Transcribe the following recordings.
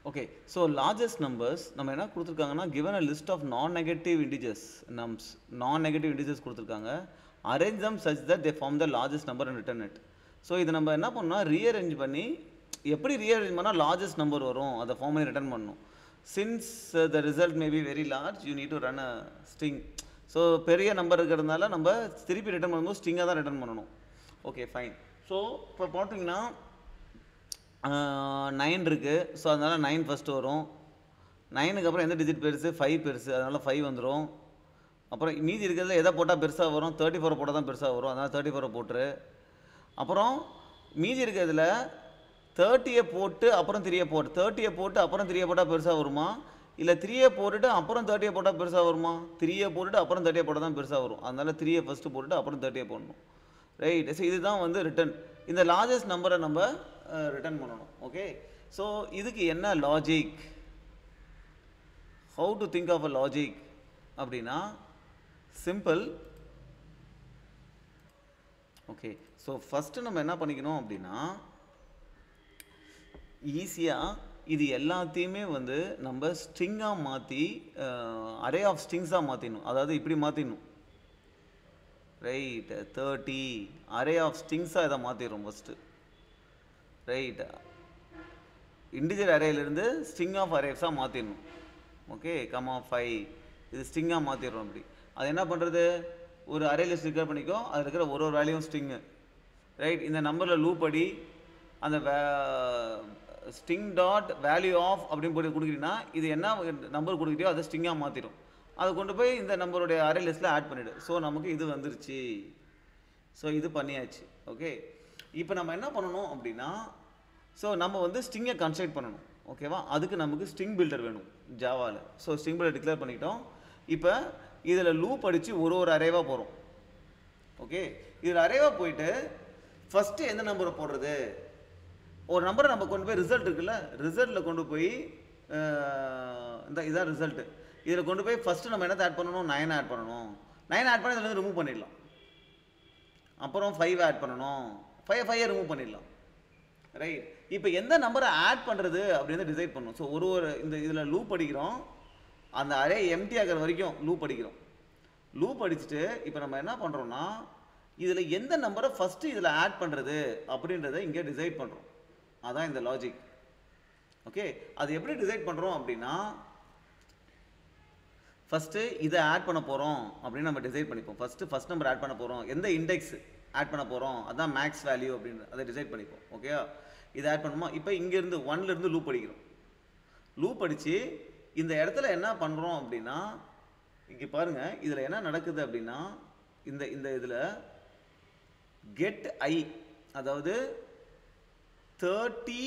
Okay, so largest numbers நம்ம என்ன கொடுத்துருக்காங்கன்னா given a list of non-negative integers nums non-negative integers கொடுத்துருக்காங்க arrange them such that they form the largest number and return it. So இது நம்ம என்ன பண்ணோம்னா rearrange பண்ணி எப்படி ரீஅரேஞ்ச் பண்ணால் லார்ஜஸ்ட் நம்பர் வரும் அதை ஃபார்ம் பண்ணி ரிட்டர்ன் பண்ணணும். Since the result may be very large you need to run a string. So பெரிய நம்பர் இருக்கிறதுனால நம்ம திருப்பி ரிட்டர்ன் பண்ணும்போது ஸ்ட்ரிங்காக தான் ரிட்டர்ன் பண்ணணும். Okay fine. ஸோ இப்போ பார்த்தீங்கன்னா 9 இருக்குது. ஸோ அதனால் 9 ஃபஸ்ட்டு வரும். 9க்கு அப்புறம் எந்த டிஜிட் பெருசு? 5 பெருசு, அதனால் 5 வந்துடும். அப்புறம் மீதி இருக்கிறதுல எதை போட்டால் பெருசாக வரும்? 34 போட்டால் தான் பெருசாக வரும், அதனால் 34 போட்டுரு. அப்புறம் மீதி இருக்கிறதுல 30 போட்டு அப்புறம் 3 போட்டு 30 போட்டு அப்புறம் 3 போட்டால் பெருசாக வருமா, இல்லை 3 போட்டுட்டு அப்புறம் 30 போட்டால் பெருசாக வருமா? 3 போட்டுட்டு அப்புறம் 30 போட்டால் தான் பெருசாக வரும், அதனால் 3 ஃபஸ்ட்டு போட்டுட்டு அப்புறம் 30 போடணும். ரைட். ஸோ இதுதான் வந்து ரிட்டர்ன். இந்த லார்ஜஸ்ட் நம்பரை நம்ம ரிட்டர்ன் பண்ணணும். ஓகே. ஸோ இதுக்கு என்ன logic, how to think of a logic அப்படின்னா சிம்பிள். ஓகே. ஸோ ஃபஸ்ட்டு நம்ம என்ன பண்ணிக்கணும் அப்படின்னா ஈஸியாக இது எல்லாத்தையுமே வந்து நம்ம ஸ்ட்ரிங்காக மாற்றி அரே ஆஃப் ஸ்ட்ரிங்ஸாக மாற்றிடணும். அதாவது இப்படி மாற்றிடணும். ரைட். 30 அரே ஆஃப் ஸ்ட்ரிங்ஸாக இதை மாற்றிடுறோம் ஃபஸ்ட்டு. ரைட். இண்டிஜர் அரேலேருந்து ஸ்ட்ரிங் ஆஃப் அரேஸாக மாற்றிடணும். ஓகே. கமா 5 இது ஸ்ட்ரிங்காக மாற்றிடுறோம். அப்படி அது என்ன பண்ணுறது, ஒரு அரே லிஸ்ட் டிக்ளேர் பண்ணிக்கோ, அதில் இருக்கிற ஒரு வேல்யூவும் ஸ்ட்ரிங்கு. ரைட். இந்த நம்பரில் லூப் அடி, அந்த ஸ்ட்ரிங் டாட் வேல்யூ ஆஃப் அப்படின்னு போட்டு கொடுக்குறீங்கன்னா இது என்ன நம்பர் கொடுக்குறியோ அதை ஸ்ட்ரிங்காக மாற்றிடும். அதை கொண்டு போய் இந்த நம்பருடைய அரே லிஸ்ட்டில் ஆட் பண்ணிவிடு. ஸோ நமக்கு இது வந்துருச்சு. ஸோ இது பண்ணியாச்சு. ஓகே. இப்போ நம்ம என்ன பண்ணணும் அப்படின்னா, ஸோ நம்ம வந்து ஸ்ட்ரிங்கை கன்ஸ்ட்ரக்ட் பண்ணணும். ஓகேவா. அதுக்கு நமக்கு ஸ்ட்ரிங் பில்டர் வேணும் ஜாவாவில். ஸோ ஸ்ட்ரிங் பில்டர் டிக்ளேர் பண்ணிட்டோம். இப்போ இதில் லூப் அடித்து ஒரு அரேவாக போகிறோம். ஓகே. இதில் அரேவாக போயிட்டு ஃபஸ்ட்டு எந்த நம்பரை போடுறது, ஒரு நம்பரை நம்ம கொண்டு போய் ரிசல்ட் இருக்குல்ல, ரிசல்ட்டில் கொண்டு போய் இதான் ரிசல்ட்டு. இதில் கொண்டு போய் ஃபஸ்ட்டு நம்ம என்னத்தை ஆட் பண்ணணும், 9 ஆட் பண்ணணும். 9 ஆட் பண்ணி இதில் ரிமூவ் பண்ணிடலாம். அப்புறம் 5 ஆட் பண்ணணும். 5 ரிமூவ் பண்ணிடலாம். ரைட். இப்போ எந்த நம்பரை ஆட் பண்ணுறது அப்படின்னு டிசைட் பண்ணணும். ஸோ ஒரு இதில் லூப் அடிக்கிறோம், அந்த அரே எம்டி ஆகிற வரைக்கும் லூப் அடிக்கிறோம். லூப் அடிச்சுட்டு இப்போ நம்ம என்ன பண்ணுறோம்னா இதில் எந்த நம்பரை ஃபஸ்ட்டு இதில் ஆட் பண்ணுறது அப்படின்றத இங்கே டிசைட் பண்ணுறோம். அதான் இந்த லாஜிக். ஓகே. அது எப்படி டிசைட் பண்ணுறோம் அப்படின்னா ஃபஸ்ட்டு இதை ஆட் பண்ண போகிறோம் அப்படின்னு நம்ம டிசைட் பண்ணிப்போம். ஃபஸ்ட் நம்பர் ஆட் பண்ண போகிறோம், எந்த இண்டெக்ஸ் ஆட் பண்ண போகிறோம், அதுதான் மேக்ஸ் வேல்யூ அப்படின்னு அதை டிசைட் பண்ணிப்போம். ஓகே. இதை ஆட் பண்ணுமா. இப்போ இங்கேருந்து 1லேருந்து லூப் அடிக்கிறோம். லூப் அடித்து இந்த இடத்துல என்ன பண்ணுறோம் அப்படின்னா இங்கே பாருங்கள், இதில் என்ன நடக்குது அப்படின்னா இந்த இதில் கெட் ஐ, அதாவது 30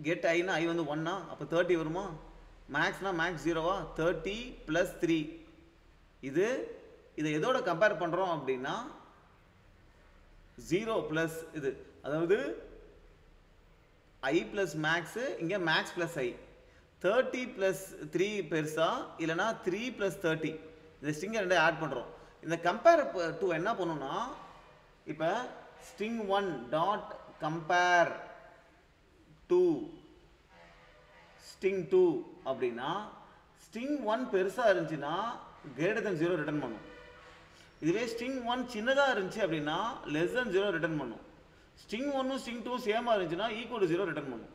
கெட் ஐனா ஐ வந்து 1ஆ, அப்போ 30 வருமா. மேக்ஸ்னா மேக்ஸ் 0வா, 30 + 3. இதை எதோட கம்பேர் பண்ணுறோம் அப்படின்னா 0 + இது, அதாவது ஐ ப்ளஸ் மேக்ஸு, இங்கே மேக்ஸ் ப்ளஸ் ஐ. 30 + 3 பெருசா, இல்லைனா 3 + 30. இந்த ஸ்ட்ரிங்கை ரெண்டே ஆட் பண்ணுறோம். இந்த கம்பேர் டு என்ன பண்ணணும்னா இப்போ string 1 dot compare to string 2 அப்படின்னா ஸ்ட்ரிங் 1 பெருசாக இருந்துச்சுன்னா >0 ரிட்டர்ன் பண்ணும். இதுவே ஸ்ட்ரிங் 1 சின்னதாக இருந்துச்சு அப்படின்னா <0 ரிட்டர்ன் பண்ணும். ஸ்ட்ரிங் 1 ஸ்ட்ரிங் 2 சேமாக இருந்துச்சுன்னா =0 ரிட்டர்ன் பண்ணும்.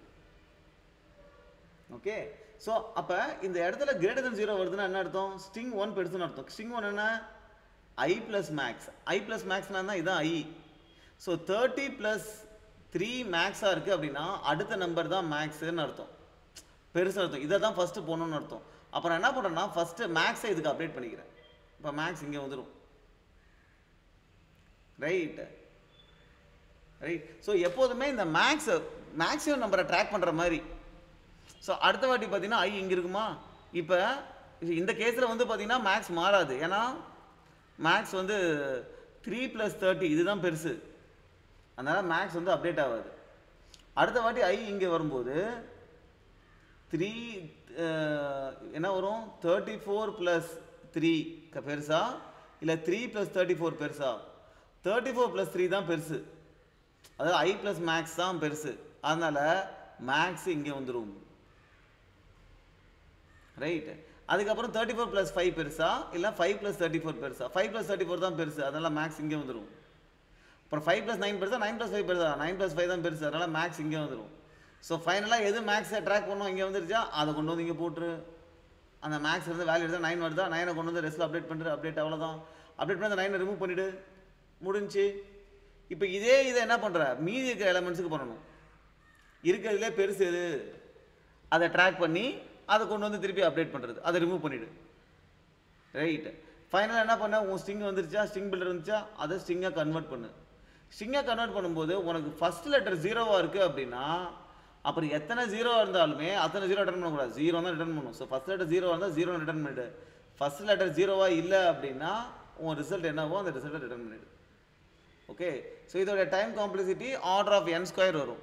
ஓகே. ஸோ அப்போ இந்த இடத்துல >0 வருதுன்னா என்ன அர்த்தம், ஸ்ட்ரிங் 1 பெருசுன்னு அர்த்தம். ஸ்ட்ரிங் 1 என்ன, ஐ ப்ளஸ் மேக்ஸ். ஐ ப்ளஸ் மேக்ஸ்னா இதான் ஐ. ஸோ 30 + 3 மேக்ஸாக இருக்குது அப்படின்னா அடுத்த நம்பர் தான் மேக்ஸுன்னு அர்த்தம், பெருசு அர்த்தம். இதை தான் ஃபஸ்ட்டு போகணுன்னு அர்த்தம். அப்புறம் என்ன பண்ணுறேன்னா ஃபஸ்ட்டு மேக்ஸை இதுக்கு அப்டேட் பண்ணிக்கிறேன். இப்போ மேக்ஸ் இங்கே வந்துடும். ரைட். ஸோ எப்போதுமே இந்த மேக்ஸிமம் நம்பரை ட்ராக் பண்ணுற மாதிரி. ஸோ அடுத்த வாட்டி பார்த்தீங்கன்னா ஐ இங்கே இருக்குமா. இப்போ இந்த கேஸில் வந்து பார்த்தீங்கன்னா மேக்ஸ் மாறாது, ஏன்னா மேக்ஸ் வந்து 3 + 30 இதுதான் பெருசு, அதனால் மேக்ஸ் வந்து அப்டேட் ஆகாது. அடுத்த வாட்டி ஐ இங்கே வரும்போது 3 என்ன வரும், 34 + 3 பெருசா, இல்லை 3 + 34 பெருசா. 34 + 3 தான் பெருசு, அதாவது ஐ ப்ளஸ் மேக்ஸ் தான் பெருசு, அதனால் மேக்ஸ் இங்கே வந்துடும். ரைட். அதுக்கப்புறம் 34 + 5 பெருசா இல்லை 5 + 34 பெருசா? 5 + 34 தான் பெருசு, அதனால் மேக்ஸ் இங்கே வந்துடும். அப்புறம் 5 + 9 பெருசா, 9 + 5 பெருசா? 9 + 5 தான் பெருசு, அதனால் மேக்ஸ் இங்கே வந்துடும். ஸோ ஃபைனலாக எது மேக்ஸை ட்ராக் பண்ணோம் இங்கே வந்துருச்சா, அதை கொண்டு வந்து இங்கே போட்டுரு. அந்த மேக்ஸ் வந்து வேல்யூ எடுத்தால் 9 வருதா, 9 கொண்டு வந்து ரெஸ்ட்டில் அப்டேட் பண்ணுறது, அப்டேட் அவ்வளோதான். அப்டேட் பண்ணி அந்த 9 ரிமூவ் பண்ணிவிடு, முடிஞ்சு. இப்போ இதை என்ன பண்ணுற, மீதி இருக்கிற எலமெண்ட்ஸுக்கு பண்ணணும். இருக்கிறதுலே பெருசு எது அதை ட்ராக் பண்ணி அதை கொண்டு வந்து திருப்பி அப்டேட் பண்ணுறது, அதை ரிமூவ் பண்ணிவிடு. ரைட். ஃபைனலாக என்ன பண்ண, உன் ஸ்ட்ரிங் வந்துருச்சா, ஸ்ட்ரிங் பில்டர் இருந்துச்சா, அதை ஸ்ட்ரிங்காக கன்வெர்ட் பண்ணு. ஸ்ட்ரிங்காக கன்வெர்ட் பண்ணும்போது உனக்கு ஃபஸ்ட் லெட்டர் 0வாக இருக்குது அப்படின்னா அப்புறம் எத்தனை 0 இருந்தாலுமே அத்தனை 0 ரிட்டர்ன் பண்ணக்கூடாது, 0 தான் ரிட்டர்ன் பண்ணும். ஸோ ஃபஸ்ட் லெட்டர் 0 இருந்தால் 0 ரிட்டர்ன் பண்ணிவிடு. ஃபஸ்ட் லெட்டர் 0வாக இல்லை அப்படின்னா உன் ரிசல்ட் என்னவோ அந்த ரிசல்ட்டை ரிட்டர்ன் பண்ணிவிடு. ஓகே. ஸோ இதோட time complexity order of n² வரும்.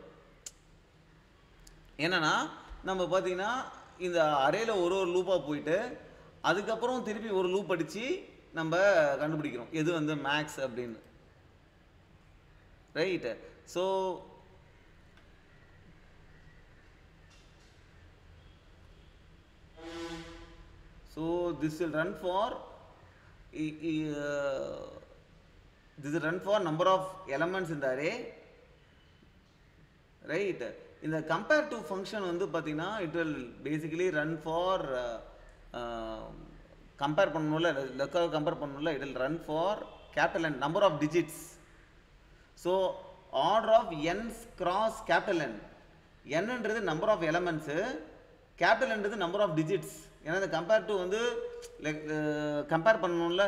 என்னன்னா நம்ம பார்த்தீங்கன்னா இந்த அரேல ஒரு லூப்பாக போயிட்டு அதுக்கப்புறம் திருப்பி ஒரு லூப் அடித்து நம்ம கண்டுபிடிக்கிறோம் எது வந்து மேக்ஸ் அப்படின்னு. Right. So this will run for number of elements in the array. Right. In the compare to function வந்து பார்த்தீங்கன்னா it will basically run for compare பண்ணணும்ல, லெக்கர் கம்பேர் பண்ணணும்ல, it will run for capital N number of digits. So order of n cross capital N. n ன்றது number of elements, capital N ன்றது number of digits. ஏன்னா இந்த compare to வந்து like compare பண்ணணும்ல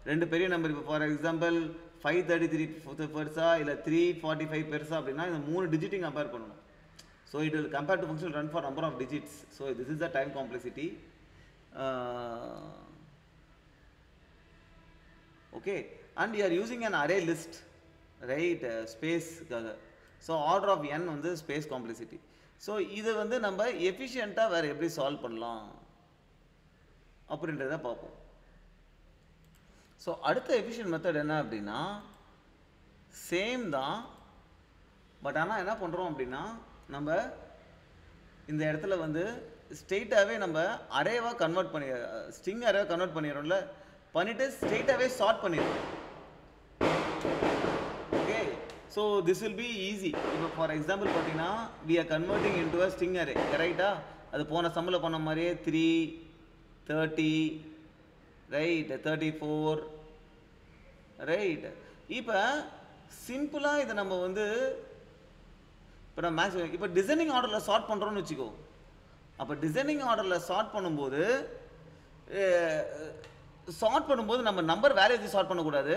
ரெண்டு பெரிய நம்பர். இப்போ ஃபார் எக்ஸாம்பிள் 533 பெருசா இல்லை 345 பெருசா அப்படின்னா இந்த 3 டிஜிட்டையும் கம்பேர் பண்ணணும். So it will compare to function run for number of digits. So this is the time complexity. Okay. And you are using an array list, right, ஸ்பேஸ்க்காக. ஸோ ஆர்டர் ஆஃப் n வந்து space complexity. So இதை வந்து நம்ம எஃபிஷியண்ட்டாக வேறு எப்படி solve பண்ணலாம் அப்படின்றத பார்ப்போம். ஸோ அடுத்த எஃபிஷியன்ட் மெத்தட் என்ன அப்படின்னா சேம் தான், பட் ஆனால் என்ன பண்ணுறோம் அப்படின்னா நம்ம இந்த இடத்துல வந்து ஸ்ட்ரெயிட்டாகவே நம்ம அரேவாக கன்வெர்ட் பண்ணி ஸ்ட்ரிங் அரேவாக கன்வெர்ட் பண்ணிடுறோம்ல, பண்ணிவிட்டு ஸ்ட்ரெயிட்டாகவே சார்ட் பண்ணிடுறோம். Okay. So this will be easy. இப்போ ஃபார் எக்ஸாம்பிள் பார்த்தீங்கன்னா we are converting into a string array, ரைட்டா? அது போன சம்மில் பண்ண மாதிரியே 3, 30, ரைட், 34, ரைட். இப்போ சிம்பிளாக இதை நம்ம வந்து இப்போ நம்ம மேக்ஸ் இப்போ டிசைனிங் ஆர்டரில் சார்ட் பண்ணுறோன்னு வச்சுக்கோ. அப்போ டிசைனிங் ஆர்டரில் சார்ட் பண்ணும்போது நம்ம நம்பர் வேல்யூ வச்சு சார்ட் பண்ணக்கூடாது.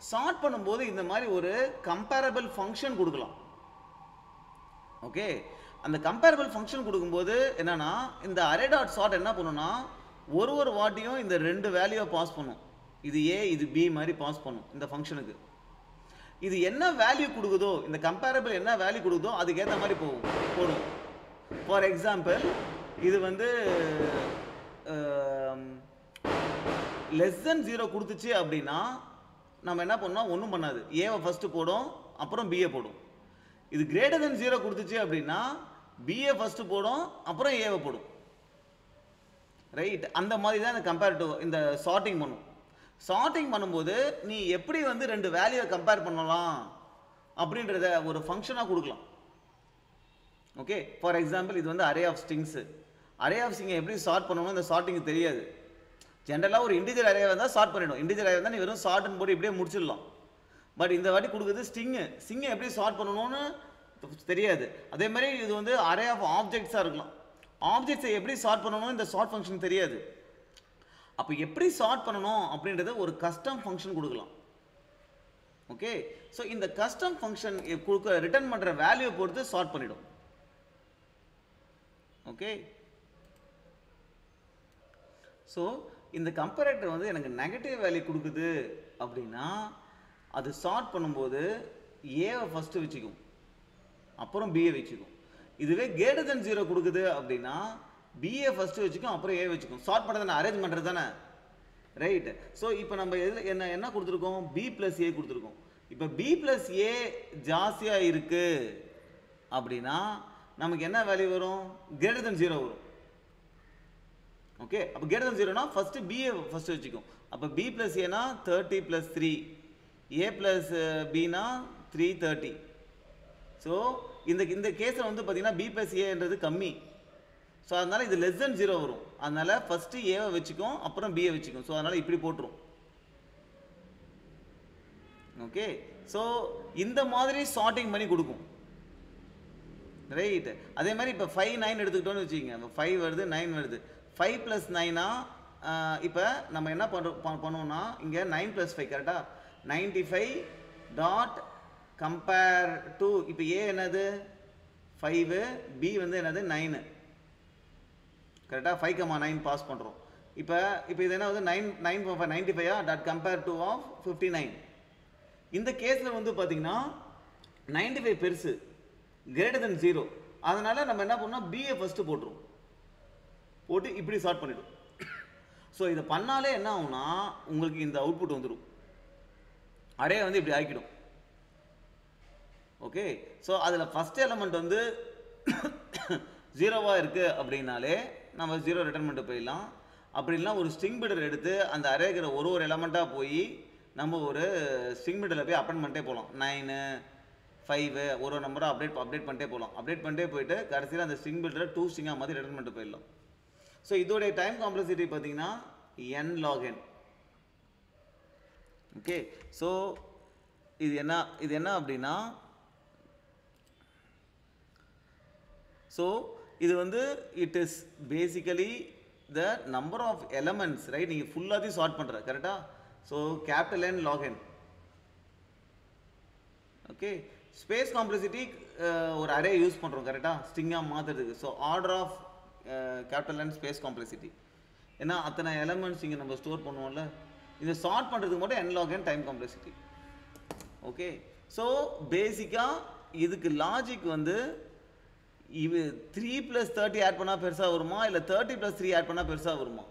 சார்ட் பண்ணும்போது இந்த மாதிரி ஒரு கம்பேரபிள் ஃபங்க்ஷன் கொடுக்கலாம். ஓகே. அந்த கம்பேரபிள் ஃபங்க்ஷன் கொடுக்கும்போது என்னன்னா இந்த அரே டாட் சார்ட் என்ன பண்ணுன்னா ஒரு வாட்டியும் இந்த ரெண்டு வேல்யூவை பாஸ் பண்ணும். இது ஏ இது பி மாதிரி பாஸ் பண்ணும் இந்த ஃபங்க்ஷனுக்கு. இது என்ன வேல்யூ கொடுக்குதோ, இந்த கம்பேரபிள் என்ன வேல்யூ கொடுக்குதோ அதுக்கேற்ற மாதிரி போடும். ஃபார் எக்ஸாம்பிள் இது வந்து லெஸ் தென் 0 கொடுத்துச்சு அப்படின்னா நம்ம என்ன பண்ணோம், ஒன்றும் பண்ணாது, ஏவை ஃபஸ்ட்டு போடும் அப்புறம் பிஏ போடும். இது கிரேட்டர் தென் 0 கொடுத்துச்சு அப்படின்னா பிஏ ஃபஸ்ட்டு போடும் அப்புறம் ஏவை போடும். ரைட். அந்த மாதிரி தான் இந்த கம்பேரிட்டிவ் இந்த சார்ட்டிங் பண்ணும். சார்ட்டிங் பண்ணும்போது நீ எப்படி வந்து ரெண்டு வேல்யூவை கம்பேர் பண்ணலாம் அப்படின்றத ஒரு ஃபங்க்ஷனாக கொடுக்கலாம். ஓகே. ஃபார் எக்ஸாம்பிள் இது வந்து array of strings. Array of ஸ்ட்ரிங்கை எப்படி சார்ட் பண்ணணும் இந்த சார்ட்டிங் தெரியாது. ஜென்ரலாக ஒரு இன்டிஜர் அரே வந்தால் சார்ட் பண்ணிடும். இன்டிஜர் அரே வந்தால் நீ வெறும் சார்ட்னு போட்டு இப்படியே முடிச்சிடலாம். பட் இந்த வாட்டி கொடுக்குறது ஸ்ட்ரிங்கை எப்படி சார்ட் பண்ணணும்னு தெரியாது. அதே மாதிரி இது வந்து அரே ஆஃப் ஆப்ஜெக்ட்ஸாக இருக்கலாம். ஆப்ஜெக்ட்ஸை எப்படி சார்ட் பண்ணணும் இந்த சார்ட் ஃபங்க்ஷன் தெரியாது. அப்போ எப்படி சார்ட் பண்ணணும் அப்படின்றத ஒரு கஸ்டம் ஃபங்க்ஷன் கொடுக்கலாம். ஓகே. ஸோ இந்த கஸ்டம் ஃபங்க்ஷன் கொடுக்க ரிட்டர்ன் பண்ணுற வேல்யூவை பொறுத்து சார்ட் பண்ணிடும். ஓகே. ஸோ இந்த கம்பேரேட்டர் வந்து எனக்கு நெகட்டிவ் வேல்யூ கொடுக்குது அப்படின்னா அது சார்ட் பண்ணும்போது ஏவை ஃபஸ்ட்டு வச்சுக்கும் அப்புறம் பிஏ வச்சுக்கும். இதுவே கிரேட்டர் தென் 0 கொடுக்குது அப்படின்னா பிஏ ஃபஸ்ட்டு வச்சுக்கும் அப்புறம் ஏ வச்சுக்கும். சார்ட் பண்ணுறது நான் அரேஞ்ச் பண்ணுறது தானே, ரைட். ஸோ இப்போ நம்ம என்ன கொடுத்துருக்கோம், பி ப்ளஸ் ஏ கொடுத்துருக்கோம். இப்போ பி ப்ளஸ் ஏ ஜாஸ்தியாக இருக்குது அப்படின்னா நமக்கு என்ன வேல்யூ வரும், கிரேட்டர் தென் 0 வரும். ஓகே, அப்போ greater than 0னா ஃபஸ்ட்டு பிஏ ஃபஸ்ட்டு வச்சுக்கும். அப்போ பி ப்ளஸ் ஏனா 30 + 3, ஏ ப்ளஸ் பினா 330. ஸோ இந்த கேஸில் வந்து பார்த்தீங்கன்னா பி ப்ளஸ் ஏன்றது கம்மி. ஸோ அதனால் இது லெஸ் தென் 0 வரும். அதனால் ஃபஸ்ட்டு ஏவை வச்சுக்கும், அப்புறம் பிஏ வச்சுக்கும். ஸோ அதனால் இப்படி போட்டுரும். ஓகே, ஸோ இந்த மாதிரி சார்ட்டிங் பண்ணி கொடுக்கும். ரைட், அதே மாதிரி இப்போ 5 9 எடுத்துக்கிட்டோன்னு வச்சுக்கோங்க. இப்போ 5 வருது 9 வருது. 5 + 9னா இப்போ நம்ம என்ன பண்ணுவோம்னா இங்கே 9 + 5 கரெக்டாக 95 டாட் கம்பேர் டு இப்போ ஏ என்னது 5, பி வந்து என்னது 9 கரெக்டாக 5,9 பாஸ் பண்ணுறோம். இப்போ இது என்ன வந்து 95 டாட் கம்பேர் டு ஆஃப் 59. இந்த கேஸில் வந்து பார்த்தீங்கன்னா 95 பெருசு, greater than 0. அதனால் நம்ம என்ன பண்ணோம், பிஏ ஃபஸ்ட்டு போட்டுரும், போட்டு இப்படி சார்ட் பண்ணிவிடும். ஸோ இதை பண்ணாலே என்ன ஆகும்னா உங்களுக்கு இந்த அவுட்புட் வந்துடும். அரே வந்து இப்படி ஆக்கிடும். ஓகே, ஸோ அதில் ஃபஸ்ட் எலமெண்ட் வந்து 0வாக இருக்குது அப்படின்னாலே நம்ம 0 ரிட்டர்ன் பண்ணிட்டு போயிடலாம். அப்படி இல்லைனா ஒரு ஸ்ட்ரிங் பில்டர் எடுத்து அந்த அரேக்கிற ஒரு எலமெண்ட்டாக போய் நம்ம ஒரு ஸ்ட்ரிங் பில்டரில் போய் அப்பெண்ட் பண்ணிட்டே போகலாம். 9 5 ஒரு நம்பரை அப்டேட் பண்ணிட்டே போகலாம். அப்டேட் பண்ணிட்டே போயிட்டு கடைசியில் அந்த ஸ்ட்ரிங் பில்டரை 2 ஸ்ட்ரிங்காக மாதிரி ரிட்டர்ன் பண்ணிட்டு போயிடலாம். ஸோ இதோடைய டைம் காம்ப்ளெக்சிட்டி பார்த்தீங்கன்னா n log n. Okay, so இது என்ன அப்படின்னா, ஸோ இது வந்து it is basically the number of elements, right? நீங்கள் ஃபுல்லாத்தையும் சார்ட் பண்ணுற கரெக்டாக. So N log n. Okay, space complexity ஒரு அரே யூஸ் பண்ணுறோம் கரெக்டாக, ஸ்ட்ரிங்காக மாற்றுறதுக்கு. So order of N space complexity. ஏன்னா அத்தனை எலமெண்ட்ஸ் இங்கே நம்ம ஸ்டோர் பண்ணுவோம்ல, இதை சார்ட் பண்ணுறதுக்கு மட்டும் n log n time complexity. Okay, so பேசிக்காக இதுக்கு லாஜிக் வந்து இது 3 + 30 ஆட் பண்ணால் பெருசாக வருமா, இல்லை 30 + 3 ஆட் பண்ணால் பெருசாக வருமா,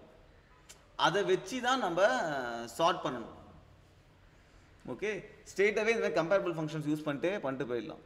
அதை வச்சு தான் நம்ம சார்ட் பண்ணணும். ஓகே, ஸ்ட்ரெயிட்டாகவே இந்த மாதிரி கம்பேரபிள் ஃபங்க்ஷன்ஸ் யூஸ் பண்ணிட்டு போயிடலாம்.